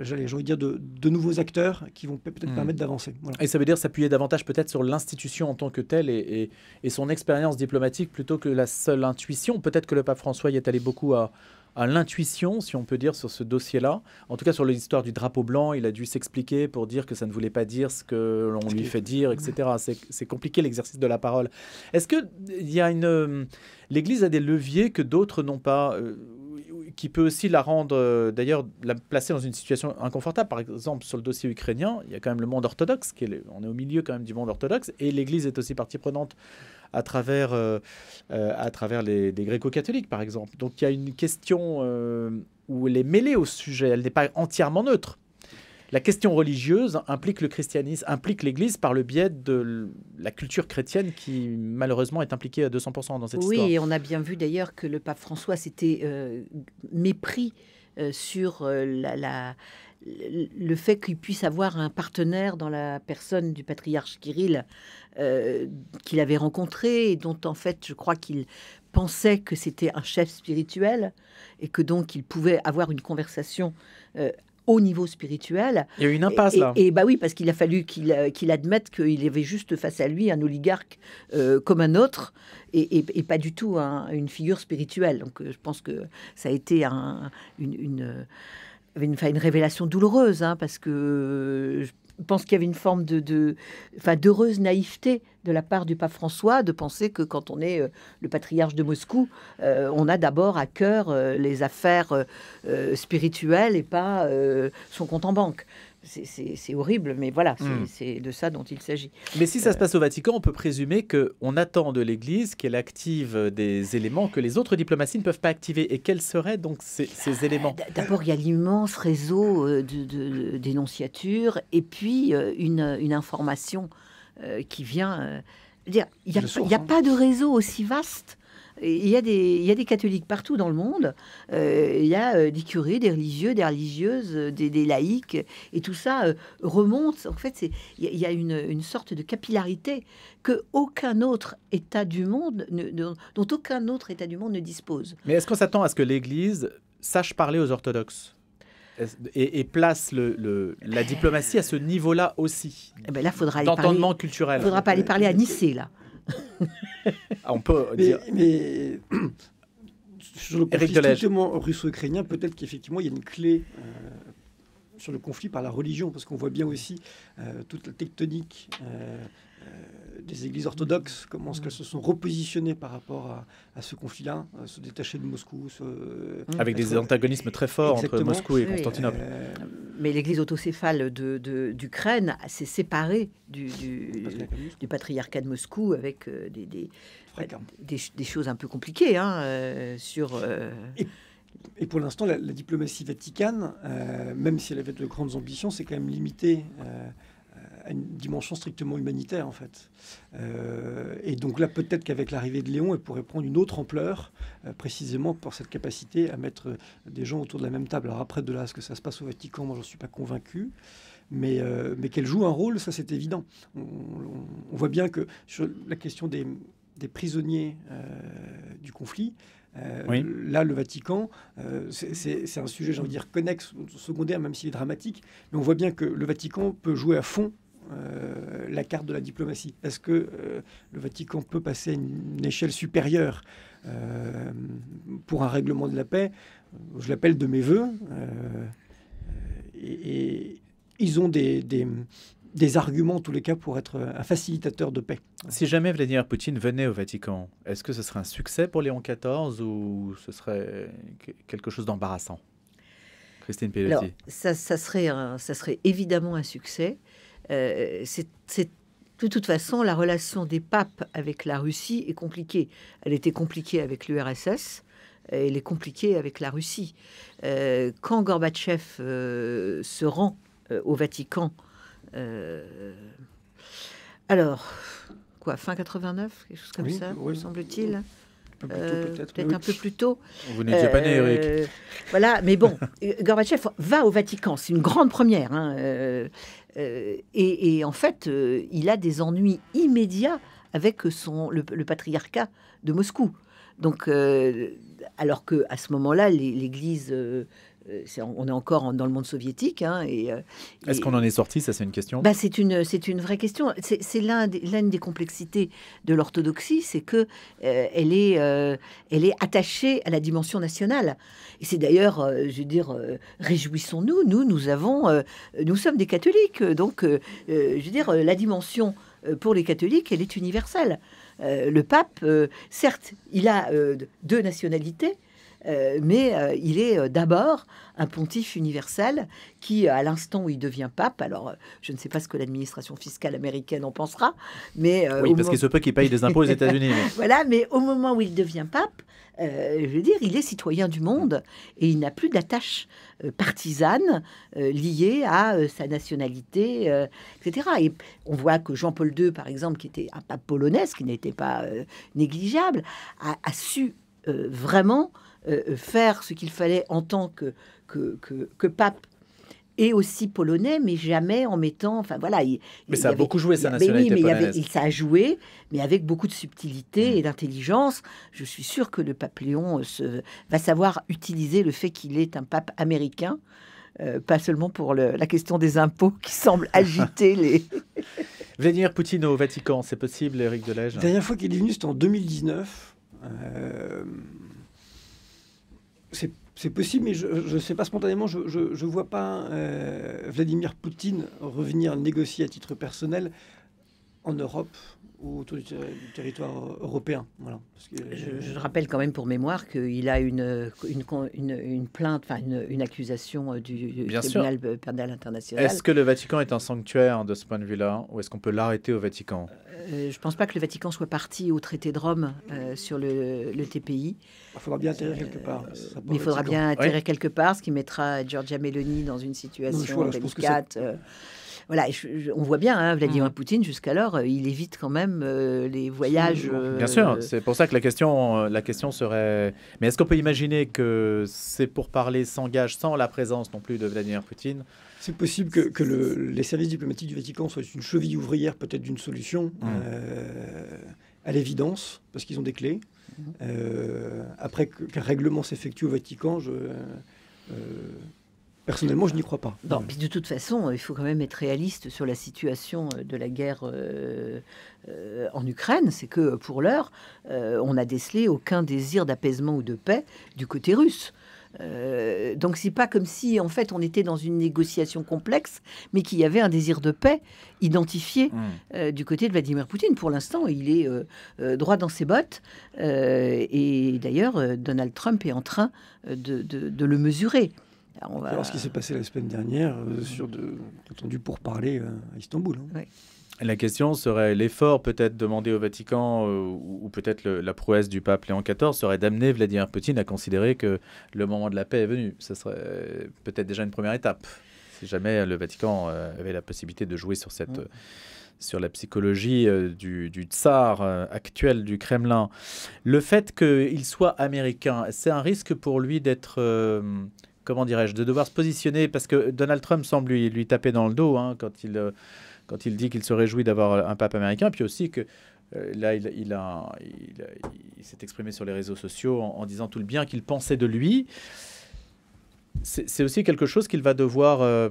j'ai envie de dire, de nouveaux acteurs qui vont peut-être permettre d'avancer. Voilà. Et ça veut dire s'appuyer davantage peut-être sur l'institution en tant que telle et son expérience diplomatique plutôt que la seule intuition. Peut-être que le pape François y est allé beaucoup à l'intuition, si on peut dire, sur ce dossier-là. En tout cas, sur l'histoire du drapeau blanc, il a dû s'expliquer pour dire que ça ne voulait pas dire ce que l'on lui fait dire, etc. C'est compliqué, l'exercice de la parole. Est-ce que l'Église a des leviers que d'autres n'ont pas qui peut aussi la rendre, d'ailleurs, la placer dans une situation inconfortable. Par exemple, sur le dossier ukrainien, il y a quand même le monde orthodoxe, on est au milieu quand même du monde orthodoxe, et l'Église est aussi partie prenante à travers les gréco-catholiques, par exemple. Donc il y a une question où elle est mêlée au sujet, elle n'est pas entièrement neutre. La question religieuse implique le christianisme, implique l'Église par le biais de la culture chrétienne qui, malheureusement, est impliquée à 200% dans cette histoire. Oui, et on a bien vu d'ailleurs que le pape François s'était mépris sur le fait qu'il puisse avoir un partenaire dans la personne du patriarche Kirill qu'il avait rencontré et dont, en fait, je crois qu'il pensait que c'était un chef spirituel et que donc il pouvait avoir une conversation au niveau spirituel. Il y a eu une impasse là. Et bah oui, parce qu'il a fallu qu'il admette qu'il avait juste face à lui un oligarque comme un autre et pas du tout une figure spirituelle. Donc je pense que ça a été une révélation douloureuse, hein, parce que je pense qu'il y avait une forme d'heureuse naïveté de la part du pape François de penser que quand on est le patriarche de Moscou, on a d'abord à cœur les affaires spirituelles et pas son compte en banque. C'est horrible, mais voilà, c'est de ça dont il s'agit. Mais si ça se passe au Vatican, on peut présumer qu'on attend de l'Église qu'elle active des éléments que les autres diplomaties ne peuvent pas activer. Et quels seraient donc ces éléments? D'abord, il y a l'immense réseau de dénonciatures et puis une information qui vient... il n'y a pas de réseau aussi vaste. Il y a des catholiques partout dans le monde. Il y a des curés, des religieux, des religieuses, des laïcs, et tout ça remonte. En fait, il y a une sorte de capillarité que aucun autre État du monde, dont aucun autre État du monde ne dispose. Mais est-ce qu'on s'attend à ce que l'Église sache parler aux orthodoxes et place la diplomatie à ce niveau-là aussi, là, faudra d'entendement culturel? Il ne faudra pas aller parler à Nicée, là. On peut dire... mais sur le conflit strictement russo-ukrainien, peut-être qu'effectivement, il y a une clé sur le conflit par la religion, parce qu'on voit bien aussi toute la tectonique des églises orthodoxes, comment est-ce qu'elles se sont repositionnées par rapport à ce conflit-là, se détacher de Moscou. Avec des antagonismes très forts entre Moscou et Constantinople. Mais l'église autocéphale d'Ukraine s'est séparée du patriarcat de Moscou avec des choses un peu compliquées sur... Et pour l'instant, la diplomatie vaticane, même si elle avait de grandes ambitions, c'est quand même limité à une dimension strictement humanitaire, en fait. Et donc là, peut-être qu'avec l'arrivée de Léon, elle pourrait prendre une autre ampleur, précisément pour cette capacité à mettre des gens autour de la même table. Alors après, de là à ce que ça se passe au Vatican, moi, j'en suis pas convaincu. Mais qu'elle joue un rôle, ça, c'est évident. On voit bien que sur la question des prisonniers du conflit, là, le Vatican, c'est un sujet, j'ai envie de dire, connexe, secondaire, même s'il est dramatique. Mais on voit bien que le Vatican peut jouer à fond la carte de la diplomatie. Est-ce que le Vatican peut passer à une échelle supérieure pour un règlement de la paix? Je l'appelle de mes voeux. Et ils ont des arguments, en tous les cas, pour être un facilitateur de paix. Si jamais Vladimir Poutine venait au Vatican, est-ce que ce serait un succès pour Léon XIV ou ce serait quelque chose d'embarrassant? Christine Pelotti. Alors, ça serait évidemment un succès. C'est de toute façon, la relation des papes avec la Russie est compliquée. Elle était compliquée avec l'URSS. Elle est compliquée avec la Russie. Quand Gorbatchev se rend au Vatican, alors, fin 89, quelque chose comme ça, me semble-t-il. Peut-être un peu plus tôt. Vous n'étiez pas né, Eric. Voilà, mais bon, Gorbatchev va au Vatican, c'est une grande première. Et en fait, il a des ennuis immédiats avec le patriarcat de Moscou. Donc, alors qu'à ce moment-là, l'Église... on est encore dans le monde soviétique. Est-ce qu'on en est sorti? Ça, c'est une question. C'est une vraie question. C'est l'une des complexités de l'orthodoxie, c'est que elle est attachée à la dimension nationale. Et c'est d'ailleurs, je veux dire, réjouissons-nous. Nous sommes des catholiques, donc je veux dire, la dimension pour les catholiques, elle est universelle. Le pape, certes, il a deux nationalités. Mais il est d'abord un pontife universel qui, à l'instant où il devient pape, alors je ne sais pas ce que l'administration fiscale américaine en pensera, mais... oui, parce qu'il se peut qu'il paye des impôts aux États-Unis. Mais... Voilà, mais au moment où il devient pape, je veux dire, il est citoyen du monde et il n'a plus d'attache partisane liée à sa nationalité, etc. Et on voit que Jean-Paul II, par exemple, qui était un pape polonais, qui n'était pas négligeable, a su vraiment... faire ce qu'il fallait en tant que pape et aussi polonais, mais jamais en mettant... Enfin, voilà. Mais ça a beaucoup joué, sa nationalité polonaise. Ça a joué, mais avec beaucoup de subtilité et d'intelligence. Je suis sûre que le pape Léon va savoir utiliser le fait qu'il est un pape américain, pas seulement pour la question des impôts qui semble agiter les... Vladimir Poutine au Vatican, c'est possible, Éric Delège? La dernière fois qu'il est venu, c'était en 2019. C'est possible, mais je ne sais pas spontanément, je ne vois pas Vladimir Poutine revenir négocier à titre personnel en Europe ou autour du territoire européen. Voilà. Parce que, je rappelle quand même pour mémoire qu'il a une plainte, enfin une accusation du tribunal pénal international. Est-ce que le Vatican est un sanctuaire de ce point de vue-là, ou est-ce qu'on peut l'arrêter au Vatican? Je ne pense pas que le Vatican soit parti au traité de Rome sur le TPI. Il faudra bien atterrir quelque part. Mais il faudra bien atterrir quelque part, ce qui mettra Giorgia Meloni dans une situation délicate. Voilà, on voit bien, hein, Vladimir Poutine, jusqu'alors, il évite quand même les voyages. Bien sûr, c'est pour ça que la question serait... Mais est-ce qu'on peut imaginer que ces pourparlers s'engagent sans la présence non plus de Vladimir Poutine? C'est possible que les services diplomatiques du Vatican soient une cheville ouvrière peut-être d'une solution, à l'évidence, parce qu'ils ont des clés. Après qu'un règlement s'effectue au Vatican, personnellement, je n'y crois pas. Non, puis de toute façon, il faut quand même être réaliste sur la situation de la guerre en Ukraine. C'est que pour l'heure, on n'a décelé aucun désir d'apaisement ou de paix du côté russe. Donc c'est pas comme si en fait on était dans une négociation complexe, mais qu'il y avait un désir de paix identifié du côté de Vladimir Poutine. Pour l'instant, il est droit dans ses bottes, et d'ailleurs Donald Trump est en train de le mesurer. On va voir ce qui s'est passé la semaine dernière sur entendu pour parler à Istanbul. Oui. La question serait l'effort peut-être demandé au Vatican ou peut-être la prouesse du pape Léon XIV serait d'amener Vladimir Poutine à considérer que le moment de la paix est venu. Ce serait peut-être déjà une première étape, si jamais le Vatican avait la possibilité de jouer sur sur la psychologie du tsar actuel du Kremlin. Le fait qu'il soit américain, c'est un risque pour lui d'être... comment dirais-je, de devoir se positionner, parce que Donald Trump semble lui taper dans le dos quand il dit qu'il se réjouit d'avoir un pape américain, puis aussi que là, il s'est exprimé sur les réseaux sociaux en disant tout le bien qu'il pensait de lui. C'est aussi quelque chose qu'il va devoir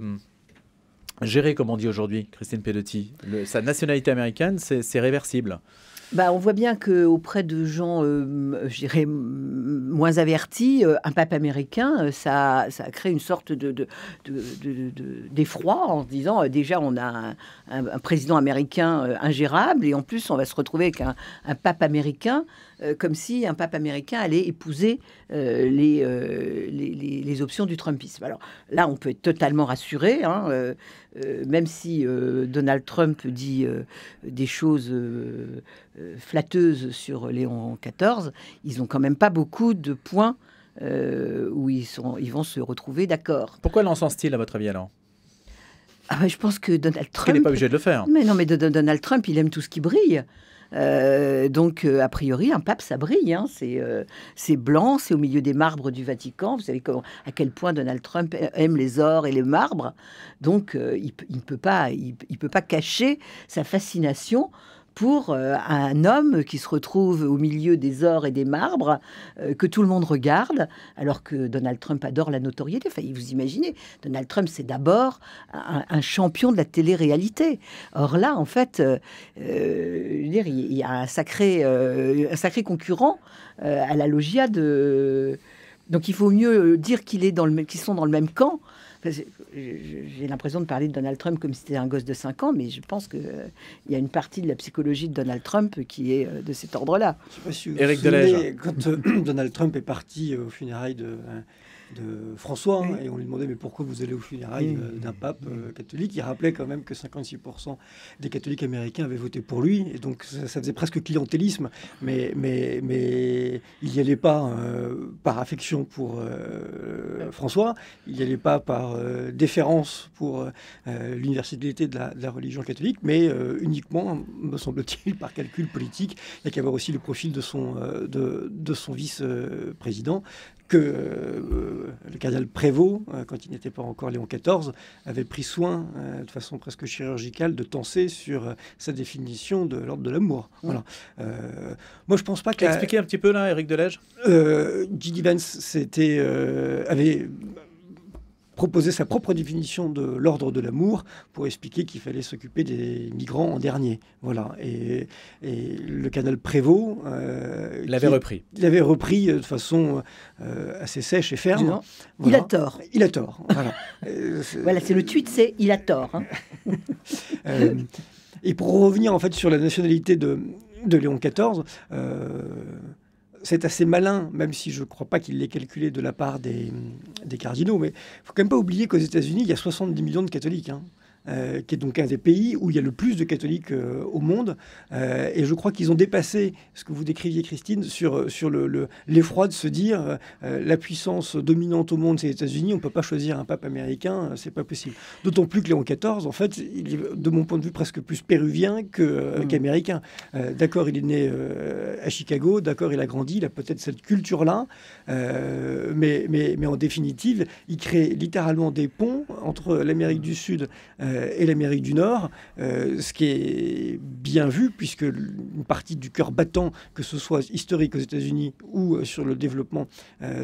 gérer, comme on dit aujourd'hui, Christine Pedotti. Sa nationalité américaine, c'est réversible. On voit bien qu'auprès de gens, je dirais, moins avertis, un pape américain, ça a créé une sorte d'effroi en se disant, déjà, on a un président américain ingérable, et en plus, on va se retrouver avec un pape américain, comme si un pape américain allait épouser les options du Trumpisme. Alors là, on peut être totalement rassuré, même si Donald Trump dit des choses flatteuses sur Léon XIV, ils n'ont quand même pas beaucoup de points où ils vont se retrouver d'accord. Pourquoi l'encense-t-il, à votre avis, alors? Je pense que Donald Trump... Il n'est pas obligé de le faire. Mais non, mais Donald Trump, il aime tout ce qui brille. Donc, a priori, un pape, ça brille. C'est blanc, c'est au milieu des marbres du Vatican. Vous savez à quel point Donald Trump aime les ors et les marbres. Donc, il ne peut pas cacher sa fascination pour un homme qui se retrouve au milieu des ors et des marbres, que tout le monde regarde, alors que Donald Trump adore la notoriété. Enfin, vous imaginez, Donald Trump, c'est d'abord un champion de la télé-réalité. Or là, en fait, il y a un sacré concurrent à la loggia de... Donc il faut mieux dire qu'ils sont dans le même camp. J'ai l'impression de parler de Donald Trump comme si c'était un gosse de 5 ans, mais je pense qu'il y a une partie de la psychologie de Donald Trump qui est de cet ordre-là. Je sais pas si Éric Delège. Quand Donald Trump est parti aux funérailles de François, et on lui demandait mais pourquoi vous allez aux funérailles d'un pape catholique, il rappelait quand même que 56% des catholiques américains avaient voté pour lui, et donc ça faisait presque clientélisme, mais il n'y allait pas par affection pour François, il n'y allait pas par déférence pour l'universalité de la religion catholique, mais uniquement, me semble-t-il, par calcul politique. Il y a qu'à voir aussi le profil de son vice-président, que le cardinal Prévost, quand il n'était pas encore Léon XIV, avait pris soin, de façon presque chirurgicale, de tenser sur sa définition de l'ordre de l'amour. Voilà. Moi, je pense pas que... Expliquez un petit peu, là, Éric Delège. J.D. Vance avait proposé sa propre définition de l'ordre de l'amour pour expliquer qu'il fallait s'occuper des migrants en dernier. Voilà. Et le cardinal Prévost... Il l'avait repris. Il l'avait repris de façon assez sèche et ferme. Voilà. Il a tort. Il a tort. Voilà. Voilà, c'est le tweet, c'est « il a tort ». Et pour revenir en fait sur la nationalité de Léon XIV... c'est assez malin, même si je ne crois pas qu'il l'ait calculé de la part des cardinaux. Mais il ne faut quand même pas oublier qu'aux États-Unis, il y a 70 millions de catholiques, qui est donc un des pays où il y a le plus de catholiques au monde. Et je crois qu'ils ont dépassé ce que vous décriviez, Christine, sur l'effroi de se dire la puissance dominante au monde, c'est les États-Unis, on ne peut pas choisir un pape américain, c'est pas possible. D'autant plus que Léon XIV, en fait, il est, de mon point de vue, presque plus péruvien qu'américain. D'accord, il est né à Chicago, d'accord, il a grandi, il a peut-être cette culture-là, mais en définitive, il crée littéralement des ponts entre l'Amérique du Sud et l'Amérique du Nord, ce qui est bien vu, puisque une partie du cœur battant, que ce soit historique aux États-Unis ou sur le développement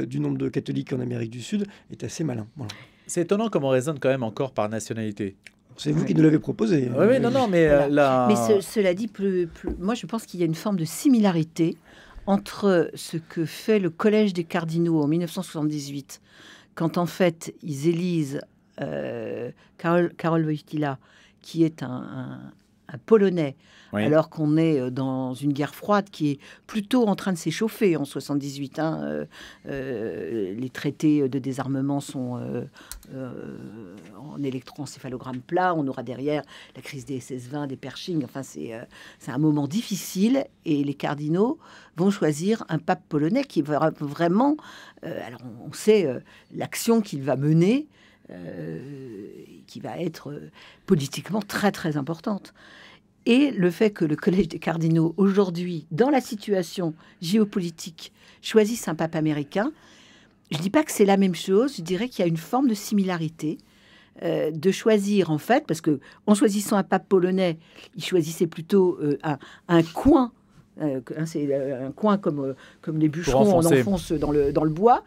du nombre de catholiques en Amérique du Sud, est assez malin. Voilà. C'est étonnant comment on raisonne quand même encore par nationalité. C'est vous qui nous l'avez proposé. Oui, non, mais voilà. Mais cela dit, moi je pense qu'il y a une forme de similarité entre ce que fait le Collège des cardinaux en 1978, quand en fait ils élisent Karol Wojtyła, qui est un Polonais, oui. Alors qu'on est dans une guerre froide qui est plutôt en train de s'échauffer en 78. Les traités de désarmement sont en électroencéphalogramme plat. On aura derrière la crise des SS-20, des Pershing. Enfin, c'est un moment difficile et les cardinaux vont choisir un pape polonais qui va vraiment... alors, on sait l'action qu'il va mener, qui va être politiquement très, très importante. Et le fait que le Collège des cardinaux, aujourd'hui, dans la situation géopolitique, choisisse un pape américain, je ne dis pas que c'est la même chose, je dirais qu'il y a une forme de similarité, de choisir, en fait, parce que en choisissant un pape polonais, il choisissait plutôt un coin, c'est un coin comme les bûcherons, on enfonce dans le bois.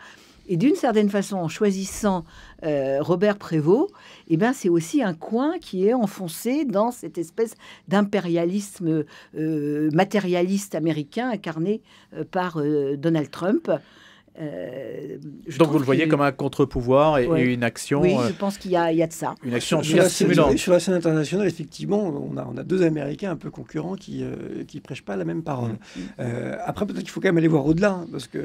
Et d'une certaine façon, en choisissant Robert Prévost, eh ben, c'est aussi un coin qui est enfoncé dans cette espèce d'impérialisme matérialiste américain incarné par Donald Trump. Donc vous le voyez comme un contre-pouvoir et une action... Oui, je pense qu'il y a de ça. Une action stimulante. Sur la scène internationale, effectivement, on a deux Américains un peu concurrents qui prêchent pas la même parole. Après, peut-être qu'il faut quand même aller voir au-delà, parce que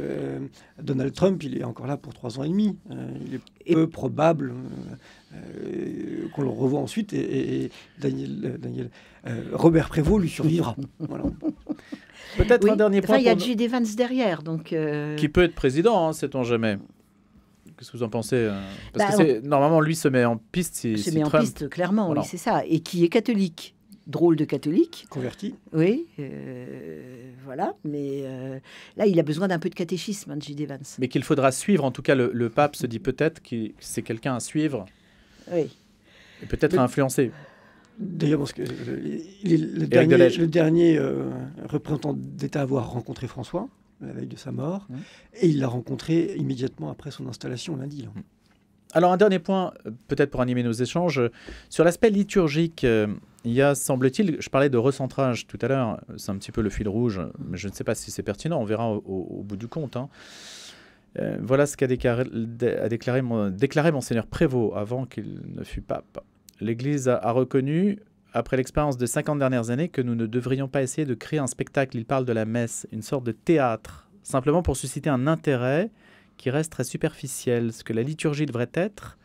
Donald Trump, il est encore là pour 3 ans et demi. Il est peu probable qu'on le revoie ensuite, et Robert Prévost lui survivra. Voilà. Peut-être un dernier point. Il y a J.D. Vance derrière, donc qui peut être président, sait-on jamais. Qu'est-ce que vous en pensez? Parce que normalement, lui se met en piste. Se met en piste, clairement, voilà. Oui, c'est ça. Et qui est catholique. Drôle de catholique. Converti. Oui, voilà. Mais là, il a besoin d'un peu de catéchisme, J.D. Vance. Mais qu'il faudra suivre. En tout cas, le pape se dit peut-être que c'est quelqu'un à suivre. Oui. Et peut-être à influencer. D'ailleurs, parce que le dernier représentant d'État à avoir rencontré François, la veille de sa mort, et il l'a rencontré immédiatement après son installation lundi. Là. Alors, un dernier point, peut-être pour animer nos échanges, sur l'aspect liturgique, il y a, semble-t-il, je parlais de recentrage tout à l'heure, c'est un petit peu le fil rouge, mais je ne sais pas si c'est pertinent, on verra au bout du compte. Voilà ce qu'a déclaré Monseigneur Prévost avant qu'il ne fût pape. L'Église a reconnu, après l'expérience de 50 dernières années, que nous ne devrions pas essayer de créer un spectacle. Il parle de la messe, une sorte de théâtre, simplement pour susciter un intérêt qui reste très superficiel. Ce que la liturgie devrait être,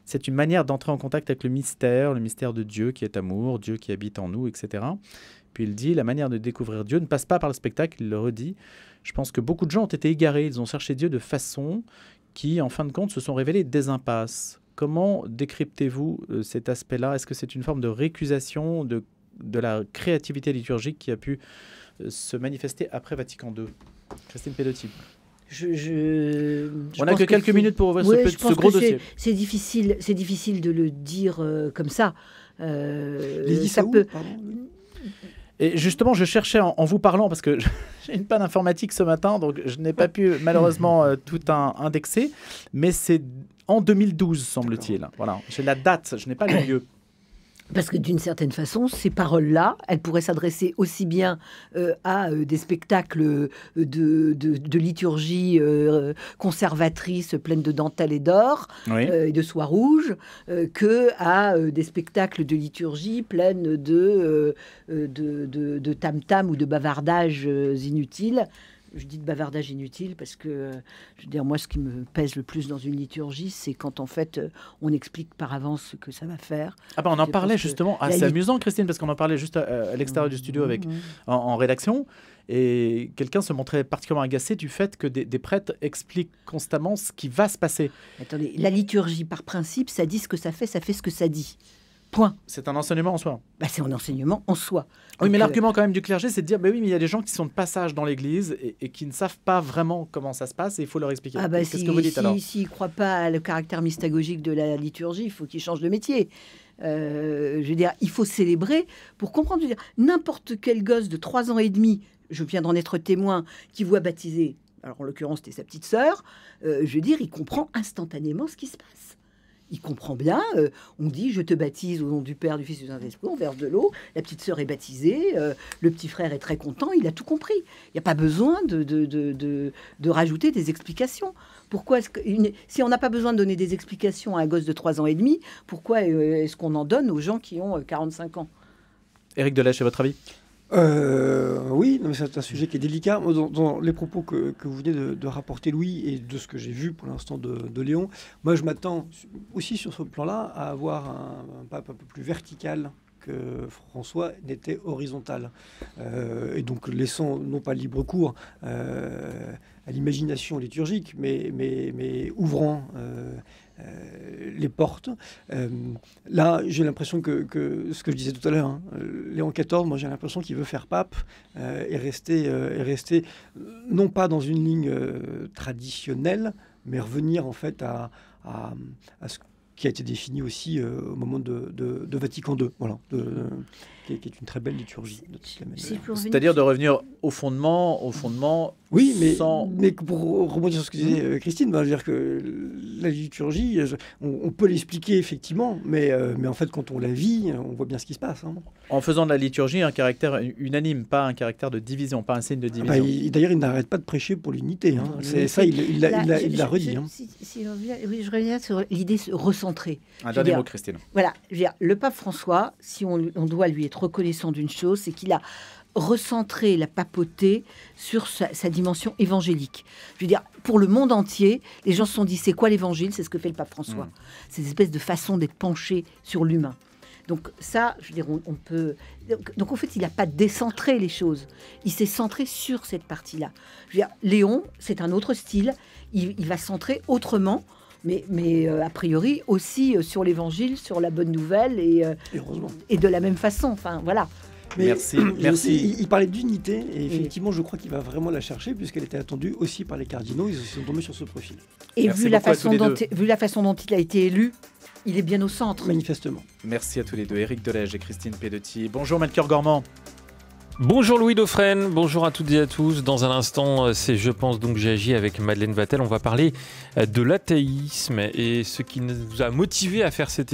c'est une manière d'entrer en contact avec le mystère de Dieu qui est amour, Dieu qui habite en nous, etc. Puis il dit, la manière de découvrir Dieu ne passe pas par le spectacle, il le redit. Je pense que beaucoup de gens ont été égarés, ils ont cherché Dieu de façon qui, en fin de compte, se sont révélées des impasses. Comment décryptez-vous cet aspect-là? Est-ce que c'est une forme de récusation de la créativité liturgique qui a pu se manifester après Vatican II? Christine Pedotti. On n'a que quelques minutes pour ouvrir ce gros dossier. C'est difficile de le dire comme ça. Ça peut. Et justement, je cherchais en vous parlant, parce que j'ai une panne informatique ce matin, donc je n'ai pas pu malheureusement tout indexer, mais c'est en 2012, semble-t-il. Voilà, j'ai la date, je n'ai pas le lieu. Parce que d'une certaine façon, ces paroles-là, elles pourraient s'adresser aussi bien à des spectacles de liturgie conservatrice pleine de dentelle et d'or, et de soie rouge, que à des spectacles de liturgie pleines de tam-tam ou de bavardages inutiles. Je dis de bavardage inutile parce que, je veux dire, moi, ce qui me pèse le plus dans une liturgie, c'est quand, en fait, on explique par avance ce que ça va faire. Ah ben, on en parlait justement. C'est amusant, Christine, parce qu'on en parlait juste à l'extérieur du studio en rédaction. Et quelqu'un se montrait particulièrement agacé du fait que des prêtres expliquent constamment ce qui va se passer. Attendez, la liturgie, par principe, ça dit ce que ça fait ce que ça dit. Point. C'est un enseignement en soi. C'est un enseignement en soi. Oui, mais l'argument quand même du clergé, c'est de dire, oui, mais il y a des gens qui sont de passage dans l'église et qui ne savent pas vraiment comment ça se passe et il faut leur expliquer. Qu'est-ce que vous dites alors ? S'ils ne croient pas au caractère mystagogique de la liturgie, il faut qu'ils changent de métier. Je veux dire, il faut célébrer pour comprendre. Je veux dire, n'importe quel gosse de 3 ans et demi, je viens d'en être témoin, qui voit baptiser, alors en l'occurrence c'était sa petite sœur, je veux dire, il comprend instantanément ce qui se passe. Il comprend bien, on dit « je te baptise au nom du Père, du Fils et du Saint-Esprit », on verse de l'eau, la petite sœur est baptisée, le petit frère est très content, il a tout compris. Il n'y a pas besoin de rajouter des explications. Pourquoi si on n'a pas besoin de donner des explications à un gosse de 3 ans et demi, pourquoi est-ce qu'on en donne aux gens qui ont 45 ans ? Éric Delèche, c'est votre avis ? Oui, mais c'est un sujet qui est délicat. Dans les propos que vous venez de rapporter, Louis, et de ce que j'ai vu pour l'instant de Léon, moi je m'attends aussi sur ce plan-là à avoir un pape un peu plus vertical que François n'était horizontal. Et donc laissant non pas libre cours à l'imagination liturgique, mais ouvrant les portes. Là, j'ai l'impression que ce que je disais tout à l'heure, Léon XIV, moi j'ai l'impression qu'il veut faire pape et rester non pas dans une ligne traditionnelle, mais revenir en fait à ce qui a été défini aussi au moment de Vatican II, voilà, qui est une très belle liturgie. C'est-à-dire de revenir au fondement. Oui, mais pour rebondir sur ce que disait Christine, je veux dire que la liturgie, on peut l'expliquer effectivement, mais en fait, quand on la vit, on voit bien ce qui se passe. En faisant de la liturgie un caractère unanime, pas un caractère de division, pas un signe de division. D'ailleurs, il n'arrête pas de prêcher pour l'unité. C'est ça, il l'a redit. Je reviens sur l'idée de recentrer. Un dernier mot, Christine. Voilà, je veux dire, le pape François, si on doit lui être reconnaissant d'une chose, c'est qu'il a recentré la papauté sur sa dimension évangélique. Je veux dire, pour le monde entier, les gens se sont dit, c'est quoi l'évangile ? C'est ce que fait le pape François. C'est une espèce de façon d'être penché sur l'humain. Donc ça, je veux dire, on peut... Donc en fait, il n'a pas décentré les choses. Il s'est centré sur cette partie-là. Je veux dire, Léon, c'est un autre style. Il va centrer autrement, mais a priori aussi sur l'évangile, sur la bonne nouvelle et de la même façon. Enfin, voilà. Mais merci. Il parlait d'unité et effectivement, je crois qu'il va vraiment la chercher puisqu'elle était attendue aussi par les cardinaux. Ils sont tombés sur ce profil. Et vu la façon dont il a été élu, il est bien au centre. Manifestement. Merci à tous les deux, Éric Delège et Christine Pedotti. Bonjour Melchior Gormand. Bonjour Louis Dauphren, bonjour à toutes et à tous. Dans un instant, c'est Je pense donc j'ai agi avec Madeleine Vatel. On va parler de l'athéisme et ce qui nous a motivés à faire cette